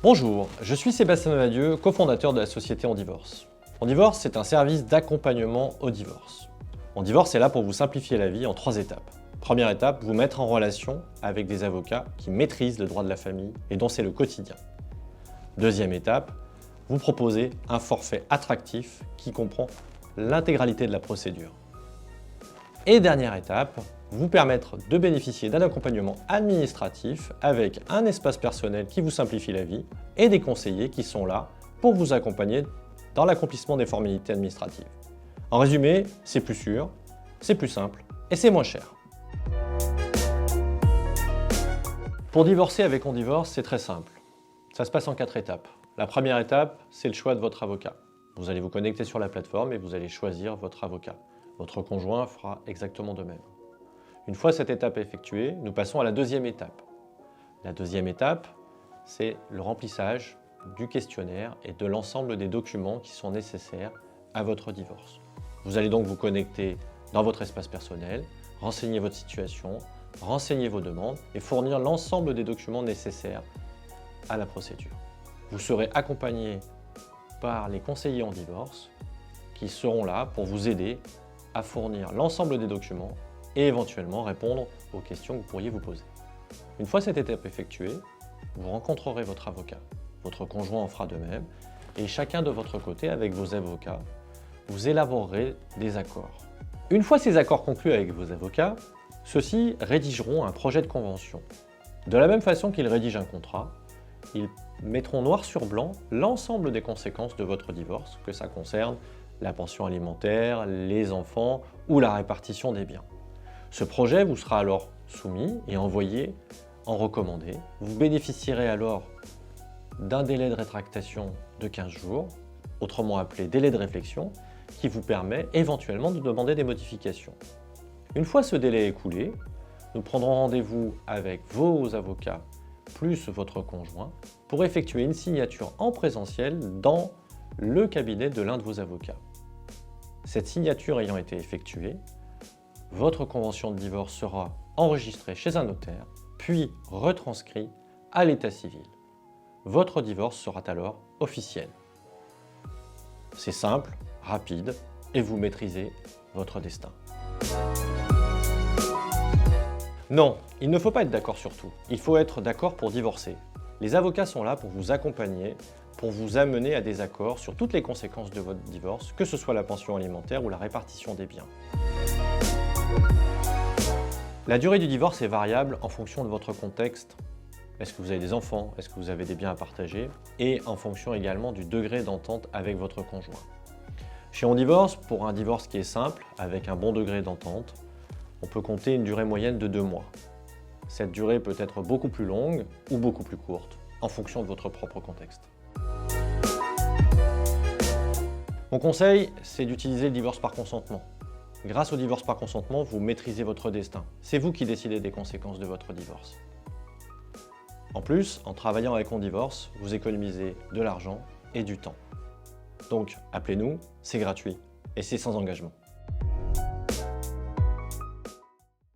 Bonjour, je suis Sébastien Nadieu, cofondateur de la société On Divorce. On Divorce, c'est un service d'accompagnement au divorce. On Divorce est là pour vous simplifier la vie en 3 étapes. Première étape, vous mettre en relation avec des avocats qui maîtrisent le droit de la famille et dont c'est le quotidien. Deuxième étape, vous proposer un forfait attractif qui comprend l'intégralité de la procédure. Et dernière étape, vous permettre de bénéficier d'un accompagnement administratif avec un espace personnel qui vous simplifie la vie et des conseillers qui sont là pour vous accompagner dans l'accomplissement des formalités administratives. En résumé, c'est plus sûr, c'est plus simple et c'est moins cher. Pour divorcer avec On Divorce, c'est très simple. Ça se passe en 4 étapes. La première étape, c'est le choix de votre avocat. Vous allez vous connecter sur la plateforme et vous allez choisir votre avocat. Votre conjoint fera exactement de même. Une fois cette étape effectuée, nous passons à la deuxième étape. La deuxième étape, c'est le remplissage du questionnaire et de l'ensemble des documents qui sont nécessaires à votre divorce. Vous allez donc vous connecter dans votre espace personnel, renseigner votre situation, renseigner vos demandes et fournir l'ensemble des documents nécessaires à la procédure. Vous serez accompagné par les conseillers en divorce qui seront là pour vous aider à fournir l'ensemble des documents et éventuellement répondre aux questions que vous pourriez vous poser. Une fois cette étape effectuée, vous rencontrerez votre avocat. Votre conjoint en fera de même et chacun de votre côté, avec vos avocats, vous élaborerez des accords. Une fois ces accords conclus avec vos avocats, ceux-ci rédigeront un projet de convention. De la même façon qu'ils rédigent un contrat, ils mettront noir sur blanc l'ensemble des conséquences de votre divorce, que ça concerne la pension alimentaire, les enfants ou la répartition des biens. Ce projet vous sera alors soumis et envoyé en recommandé. Vous bénéficierez alors d'un délai de rétractation de 15 jours, autrement appelé délai de réflexion, qui vous permet éventuellement de demander des modifications. Une fois ce délai écoulé, nous prendrons rendez-vous avec vos avocats plus votre conjoint pour effectuer une signature en présentiel dans le cabinet de l'un de vos avocats. Cette signature ayant été effectuée, votre convention de divorce sera enregistrée chez un notaire, puis retranscrite à l'état civil. Votre divorce sera alors officiel. C'est simple, rapide et vous maîtrisez votre destin. Non, il ne faut pas être d'accord sur tout. Il faut être d'accord pour divorcer. Les avocats sont là pour vous accompagner, pour vous amener à des accords sur toutes les conséquences de votre divorce, que ce soit la pension alimentaire ou la répartition des biens. La durée du divorce est variable en fonction de votre contexte. Est-ce que vous avez des enfants? Est-ce que vous avez des biens à partager? Et en fonction également du degré d'entente avec votre conjoint. Chez On Divorce, pour un divorce qui est simple, avec un bon degré d'entente, on peut compter une durée moyenne de 2 mois. Cette durée peut être beaucoup plus longue ou beaucoup plus courte, en fonction de votre propre contexte. Mon conseil, c'est d'utiliser le divorce par consentement. Grâce au divorce par consentement, vous maîtrisez votre destin. C'est vous qui décidez des conséquences de votre divorce. En plus, en travaillant avec On Divorce, vous économisez de l'argent et du temps. Donc, appelez-nous, c'est gratuit et c'est sans engagement.